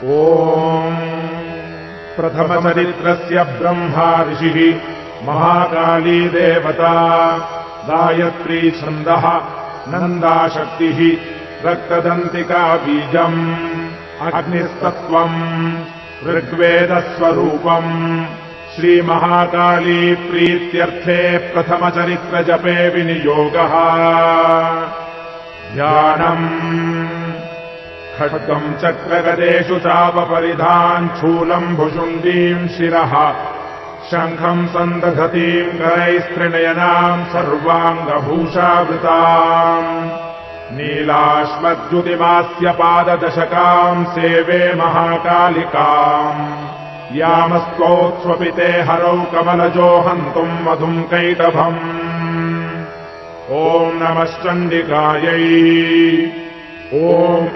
ॐ प्रथमचरित्रस्य ब्रह्मा ऋषिः महाकाली देवता गायत्री छन्दः नन्दाशक्तिः रक्तदन्तिका बीजम् अग्निस्तत्त्वम् ऋग्वेदस्वरूपम् श्रीमहाकाली प्रीत्यर्थे प्रथमचरित्रजपे विनियोगः। ध्यानम् खड्गम् चक्रगदेषु चापपरिधान् शूलम् भुशुण्डीम् शिरः शङ्खम् सन्दधतीम् करैस्त्रिनयनाम् सर्वाङ्गभूषावृताम् नीलाश्मद्युतिमास्य पाददशकाम् सेवे महाकालिकाम् यामस्तोत्स्वपिते हरौ कमलजो हन्तुम् मधुम् कैटभम्। ॐ नमश्चण्डिकायै। ॐ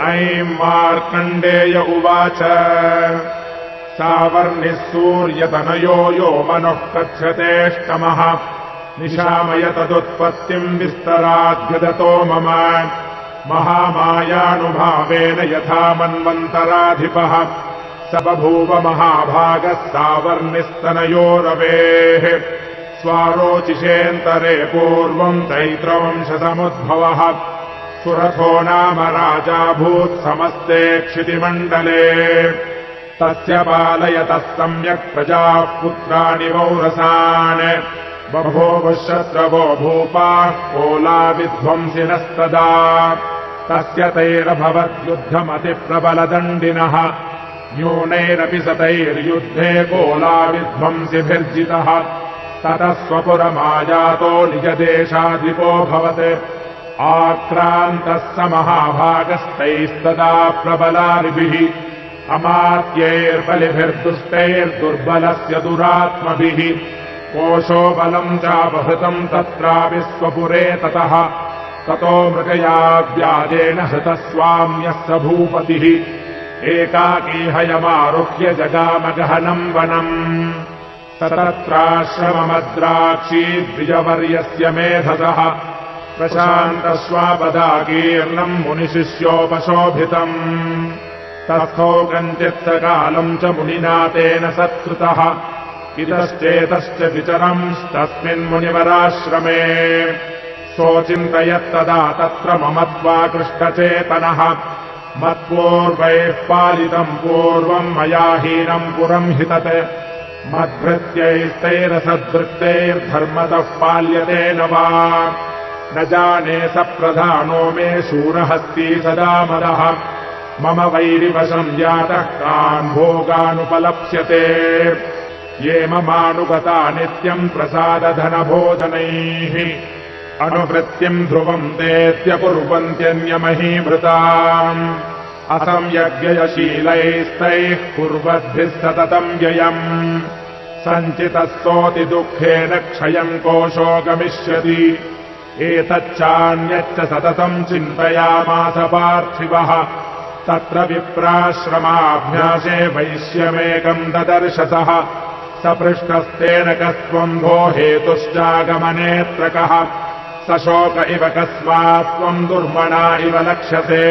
ऐं मार्कण्डेय उवाच सावर्णिः सूर्यतनयो यो मनः कथ्यतेष्टमः निशामय तदुत्पत्तिम् विस्तराद्यदतो मम महामायानुभावेन यथा मन्वन्तराधिपः स बभूव महाभागः सावर्णिस्तनयो रवेः स्वारोचिषेऽन्तरे पूर्वम् चैत्रवंशसमुद्भवः सुरथो नाम राजाभूत् समस्ते क्षितिमण्डले तस्य पालयतः सम्यक् प्रजाः पुत्राणि वौरसान् बभूव शत्रवो भूपाः कोलाविध्वंसिनस्तदा तस्य तैरभवद्युद्धमतिप्रबलदण्डिनः न्यूनैरपि सतैर्युद्धे कोलाविध्वंसिभिर्जितः ततः स्वपुरमायातो निजदेशाधिपोऽभवत् आक्रान्तः स महाभागस्तैस्तदा प्रबलार्भिः अमात्यैर्बलिभिर्दुष्टैर्दुर्बलस्य दुरात्मभिः कोशो बलम् चापहृतम् तत्रापि स्वपुरे ततः ततो मृगया व्याजेन हृतः स्वाम्यः स भूपतिः एकाकी हयमारुह्य जगामगहनम् वनम् तत्राश्रममद्राक्षी द्विजवर्यस्य मेधसः प्रशान्तस्वापदाकीर्णम् मुनिशिष्योपशोभितम् तस्थो कञ्चित्सकालम् च मुनिना तेन सत्कृतः इतश्चेतश्च विचरंस्तस्मिन्मुनिवराश्रमे सोऽचिन्तयत्तदा तत्र ममत्वाकृष्टचेतनः मत्पूर्वैः पालितम् पूर्वम् मया हीनम् पुरम् हि तत् मद्भृत्यैस्तैरसद्वृत्तैर्धर्मतः पाल्यते न वा न जाने स प्रधानो मे शूरहस्ती सदा मदः मम वैरिवशम् जातः कान् भोगानुपलप्स्यते ये ममानुगता नित्यम् प्रसादधनभोजनैः अनुवृत्तिम् ध्रुवम् तेत्य कुर्वन्त्यन्यमहीभृताम् असंयज्ञयशीलैस्तैः कुर्वद्भिः सततम् व्ययम् सञ्चितस्तोति दुःखेन क्षयम् कोशो गमिष्यति एतच्चान्यच्च सततम् चिन्तयामास पार्थिवः तत्र विप्राश्रमाभ्यासे वैश्यमेकम् ददर्शसः सपृष्टस्तेन कस्त्वम् भो हेतुश्चागमनेऽत्र कः सशोक इव कस्मात्त्वम् दुर्मणा इव लक्ष्यसे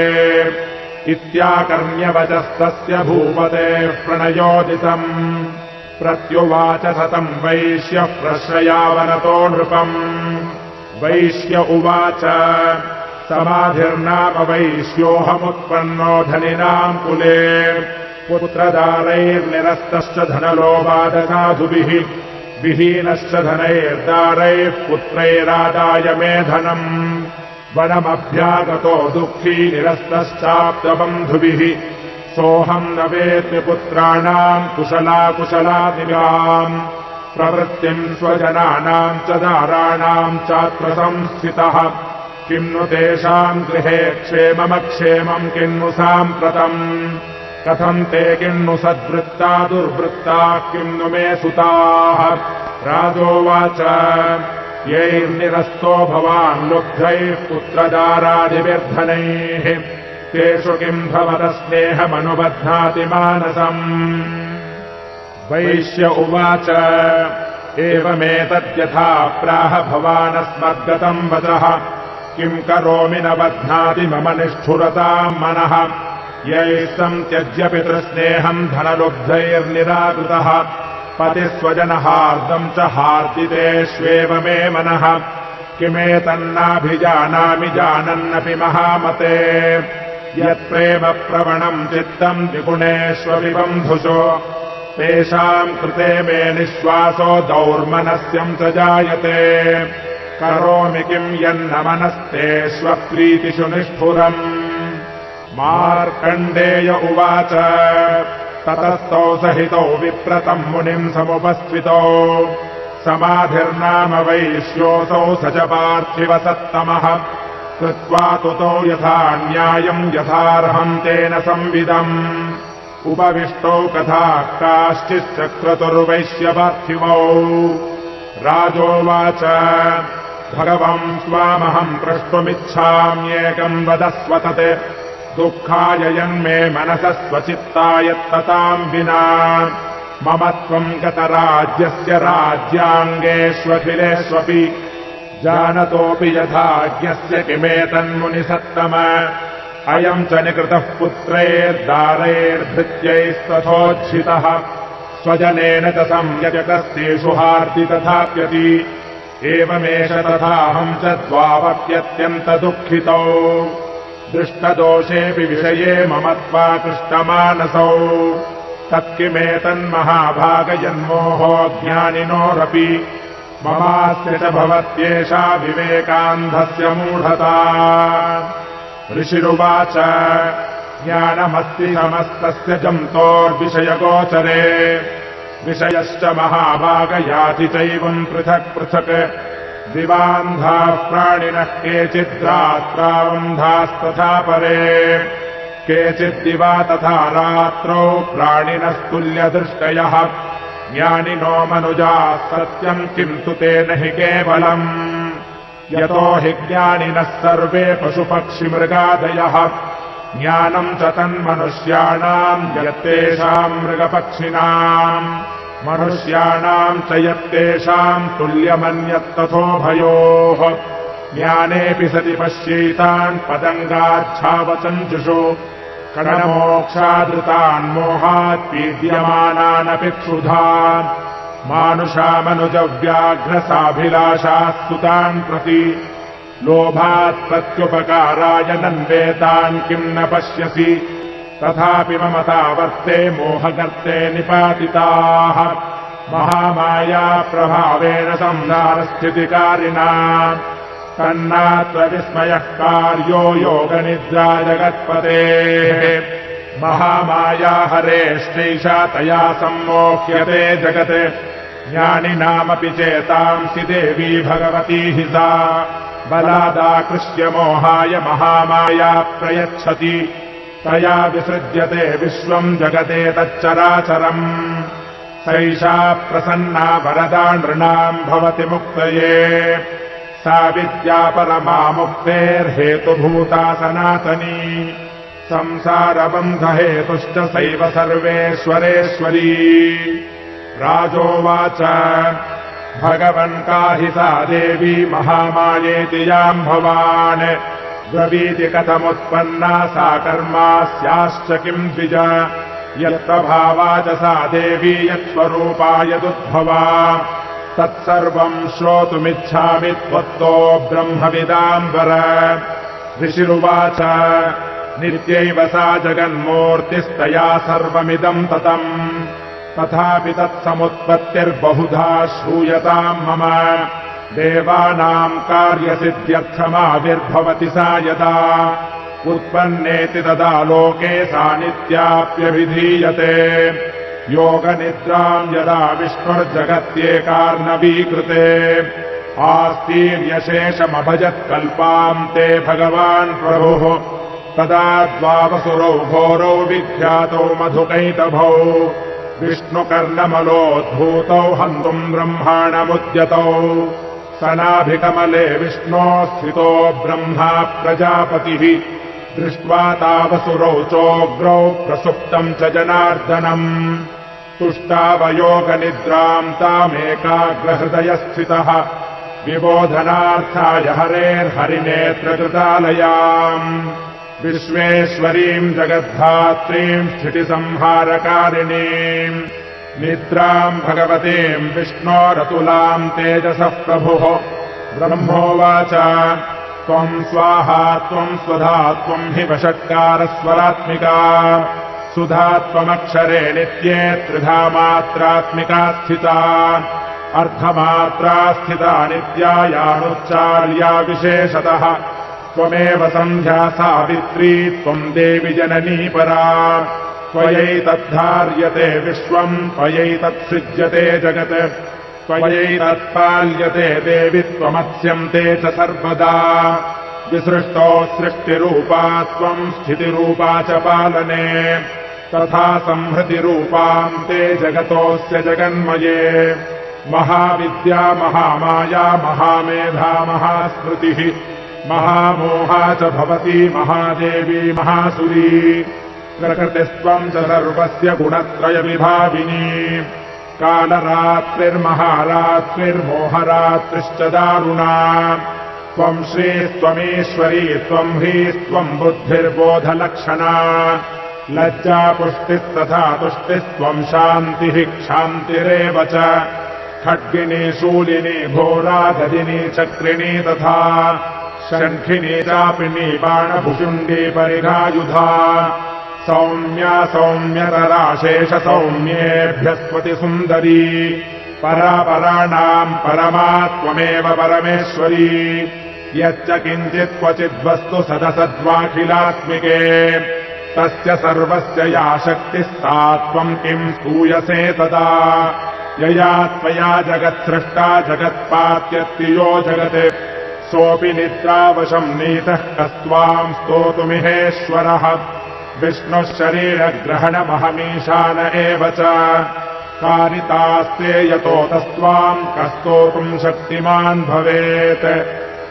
इत्याकर्ण्यवचस्तस्य भूपतेः प्रणयोदितम् प्रत्युवाच सतम् वैश्यः प्रश्रयावनतो नृपम् वैश्य उवाच समाधिर्नाम वैश्योऽहमुत्पन्नो धनिनाम् कुले पुत्रदारैर्निरस्तश्च धनलोभादसाधुभिः विहीनश्च धनैर्दारैः पुत्रैरादाय मे धनम् वनमभ्यागतो दुःखी निरस्तश्चाप्तबन्धुभिः सोऽहम् न वेत्मि पुत्राणाम् कुशलाकुशलादिगाम् प्रवृत्तिम् स्वजनानाम् च दाराणाम् चात्र संस्थितः किम् नु तेषाम् गृहे क्षेममक्षेमम् किन्नु साम्प्रतम् कथम् ते किन्नु सद्वृत्ता दुर्वृत्ताः किम् नु मे सुताः राजोवाच यैर्निरस्तो भवान् लुब्धैः पुत्रदारादिभिर्धनैः तेषु किम् भवतः स्नेहमनुबध्नाति मानसम् वैश्य उवाच एवमेतद्यथा प्राह भवानस्मद्गतम् वचः किम् करोमि न बध्नाति मम निष्ठुरताम् मनः यैः संत्यज्य पितृस्नेहम् धनलुब्धैर्निराकृतः पतिस्वजनहार्दम् च हार्दितेष्वेव मे मनः किमेतन्नाभिजानामि जानन्नपि महामते यत्प्रेम प्रवणम् चित्तम् द्विगुणेष्वपि बन्धुषो तेषाम् कृते मे निःश्वासो दौर्मनस्यम् च जायते करोमि किम् यन्न मनस्तेष्वप्रीतिषु निष्ठुरम् मार्कण्डेय उवाच ततस्तौ सहितौ विप्रतम् मुनिम् समुपस्थितौ समाधिर्नाम वैश्योऽसौ स च पार्थिवसत्तमः कृत्वा तुतौ यथा न्यायम् यथार्हम् तेन संविदम् उपविष्टौ कथाः काश्चिच्चक्रतुर्वैश्यपार्थिवौ राजोवाच भगवन् स्वामहम् प्रष्टुमिच्छाम्येकम् वदस्व तत् दुःखाय यन्मे मनसः स्वचित्तायत्तताम् विना मम त्वम् गतराज्यस्य राज्याङ्गेष्वखिलेष्वपि जानतोऽपि यथाज्ञस्य किमेतन्मुनिसत्तम अयम् च निकृतः पुत्रैर्दारैर्भृत्यैस्तथोज्झितः स्वजनेन च संयजकस्तेषु हार्दि तथाप्यति एवमेष तथाहम् च द्वावप्यत्यन्तदुःखितौ दृष्टदोषेऽपि विषये मम त्वाकृष्टमानसौ तत्किमेतन्महाभागजन्मोहो ज्ञानिनोरपि ममास्य च भवत्येषा विवेकान्धस्य मूढता ऋषिरुवाच ज्ञानमस्ति समस्तस्य जन्तोर्विषयगोचरे विषयश्च महाभागयाति चैवम् पृथक् पृथक् दिवान्धाः प्राणिनः केचिद्रात्रावन्धास्तथा परे केचिद्दिवा तथा रात्रौ प्राणिनस्तुल्यदृष्टयः ज्ञानिनो मनुजाः सत्यम् किन्तु तेन हि केवलम् यतो हि ज्ञानिनः सर्वे पशुपक्षिमृगादयः ज्ञानम् च तन्मनुष्याणाम् यत्तेषाम् मृगपक्षिणाम् मनुष्याणाम् च यत्तेषाम् तुल्यमन्यत्तथोभयोः ज्ञानेऽपि सति पश्यैतान् पतङ्गाच्छावचञ्जुषु कणमोक्षादृतान्मोहात् पीड्यमानानपि क्षुधान् मानुषामनुजव्याघ्रसाभिलाषास्तुतान् प्रति लोभात् प्रत्युपकाराय नन्वेतान् किम् न पश्यसि तथापि ममता वर्ते मोहगर्ते निपातिताः महामाया प्रभावेण संसारस्थितिकारिणा तन्नात्र विस्मयः कार्यो योगनिद्रा जगत्पतेः महामाया हरेष्टैषा तया सम्मोह्यते जगत् ज्ञानिनामपि चेतांसि देवी भगवती हि सा बलादाकृष्य मोहाय महामाया प्रयच्छति तया विसृज्यते विश्वम् जगते तच्चराचरम् सैषा प्रसन्ना वरदा नृणाम् भवति मुक्तये सा विद्या परमा मुक्तेर्हेतुभूता सनातनी संसारबन्धहेतुश्च सैव सर्वेश्वरेश्वरी राजोवाच भगवन् काहि सा देवी महामायेति याम् भवान् ब्रवीति कथमुत्पन्ना सा कर्मास्याश्च किम् द्विज यत्प्रभावा च सा देवी यत्स्वरूपा यदुद्भवा तत्सर्वम् श्रोतुमिच्छामि त्वत्तो ब्रह्मविदाम्बर ऋषिरुवाच नित्यैव सा जगन्मूर्तिस्तया सर्वमिदम् ततम् तथापि तत्समुत्पत्तिर्बहुधा श्रूयताम् मम देवानाम् कार्यसिद्ध्यर्थमाविर्भवति सा यदा उत्पन्नेति तदा लोके सा नित्याप्यभिधीयते योगनिद्राम् यदा विष्णुर्जगत्येकार्णवीकृते आस्तीर्यशेषमभजत्कल्पाम् ते भगवान् प्रभुः तदा द्वावसुरौ घोरौ विख्यातौ मधुकैटभौ विष्णुकर्णमलोद्भूतौ हन्तुम् ब्रह्माणमुद्यतौ सनाभिकमले विष्णोः स्थितो ब्रह्मा प्रजापतिः दृष्ट्वा तावसुरौ चोग्रौ प्रसुप्तम् च जनार्दनम् तुष्टावयोगनिद्राम् तामेकाग्रहृदयस्थितः विबोधनार्थाय हरेर्हरिनेत्रकृतालयाम् विश्वेश्वरीम् जगद्धात्रीम् स्थितिसंहारकारिणीम् निद्राम् भगवतीम् विष्णोरतुलाम् तेजसः प्रभुः ब्रह्मोवाच त्वम् स्वाहा त्वम् स्वधा त्वम् हि वषट्कारस्वरात्मिका सुधा त्वमक्षरे नित्ये त्रिधा मात्रात्मिका स्थिता अर्धमात्रा स्थिता नित्या यानुच्चार्या विशेषतः त्वमेव सन्ध्या सावित्री त्वम् देवि जननी परा त्वयैतद्धार्यते विश्वम् त्वयैतत्सृज्यते जगत् त्वयैतत्पाल्यते देवि त्वमत्स्यन्ते च सर्वदा विसृष्टो सृष्टिरूपा त्वम् स्थितिरूपा च पालने तथा संहृतिरूपाम् ते जगतोऽस्य जगन्मये महाविद्या महामाया महामेधा महास्मृतिः महामोहा च भवती महादेवी महासुरी प्रकृतिस्त्वम् च सर्वस्य गुणत्रयविभाविनी कालरात्रिर्महारात्रिर्मोहरात्रिश्च दारुणा त्वम् श्रीस्त्वमीश्वरी त्वम् ह्रीस्त्वम् बुद्धिर्बोधलक्षणा लज्जा पुष्टिस्तथा तुष्टिस्त्वम् शान्तिः क्षान्तिरेव च खड्गिनी शूलिनी घोरा गदिनी चक्रिणी तथा शङ्खिनी चापिनी बाणभुषुण्डी परिघायुधा सौम्या सौम्यतराशेष सौम्येभ्यस्त्वति सुन्दरी परापराणाम् परमा त्वमेव परमेश्वरी यच्च किञ्चित् क्वचिद्वस्तु सदसद्वाखिलात्मिके तस्य सर्वस्य या शक्तिस्ता त्वम् किम् स्तूयसे तदा यया त्वया जगत्सृष्टा जगत्पात्यत्तियो जगत् सोऽपि निद्रावशम् नीतः कस्त्वाम् स्तोतुमिहेश्वरः विष्णुः शरीरग्रहणमहमीशान एव च कारितास्ते यतोतस्त्वाम् कस्तोतुम् शक्तिमान् भवेत्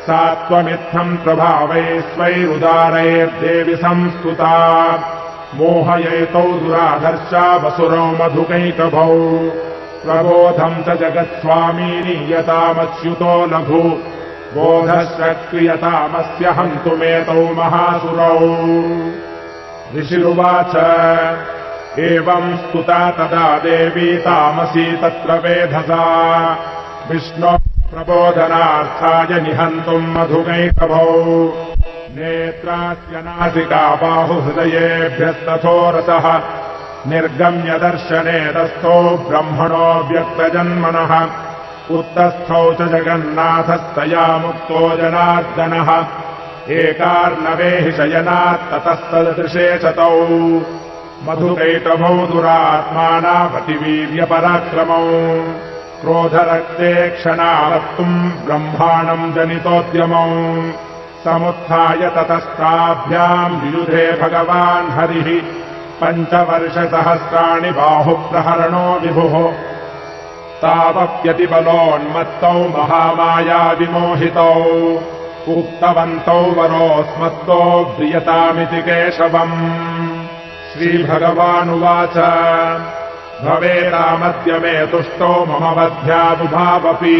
सा त्वमित्थम् प्रभावैस्वैरुदारैर्देवि संस्तुता मोहयैतौ दुराधर्षा वसुरौ मधुकैटभौ प्रबोधम् च जगत्स्वामी नीयतामच्युतो लघु बोधश्च क्रियतामस्य हन्तुमेतौ महासुरौ ऋषिरुवाच एवम् स्तुता तदा देवी तामसी तत्र वेधसा विष्णो प्रबोधनार्थाय निहन्तुम् मधुकैटभौ नेत्रास्य नासिका बाहुहृदयेभ्यस्तथोरसः निर्गम्य दर्शने तस्थौ ब्रह्मणो व्यक्तजन्मनः उत्तस्थौ च जगन्नाथस्तया मुक्तो जनार्दनः एकार्णवे हि शयनात्ततस्तदृशे च तौ मधुकैटभौ दुरात्मानापतिवीर्यपराक्रमौ क्रोधरक्ते क्षणावत्तुम् ब्रह्माणम् जनितोद्यमौ समुत्थाय ततस्ताभ्याम् वियुधे भगवान् हरिः पञ्चवर्षसहस्राणि बाहुप्रहरणो विभुः तावप्यतिबलोन्मत्तौ महामायाविमोहितौ उक्तवन्तौ वरोऽस्मत्तो प्रियतामिति केशवम् श्रीभगवानुवाच भवेदामद्य मे तुष्टौ मम वध्यानुभावपि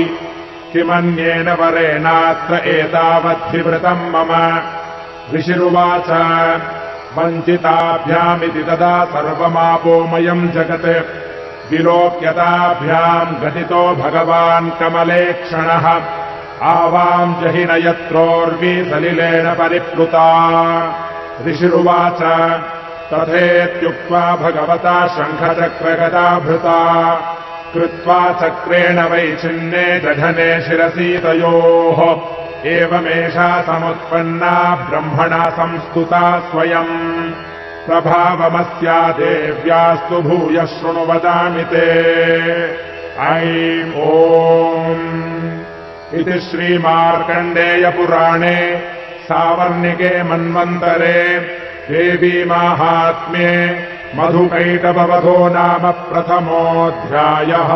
किमन्येन वरेणात्र एतावद्धिवृतम् मम ऋषिरुवाच वञ्चिताभ्यामिति तदा सर्वमापोमयम् जगत् विलोक्यताभ्याम् गतितो भगवान् कमलेक्षणः आवाम् जहि न यत्रोर्वी सलिलेन परिप्लुता ऋषिरुवाच तथेत्युक्त्वा भगवता शङ्खचक्रगदाभृता कृत्वा चक्रेण वैच्छिन्ने जघने शिरसि तयोः एवमेषा समुत्पन्ना ब्रह्मणा संस्तुता स्वयम् प्रभावमस्या देव्यास्तु भूयः शृणु वदामि ते ऐं ॐ इति श्रीमार्कण्डेयपुराणे सावर्णिके मन्वन्तरे देवीमाहात्म्ये मधुकैटभवधो नाम प्रथमोऽध्यायः।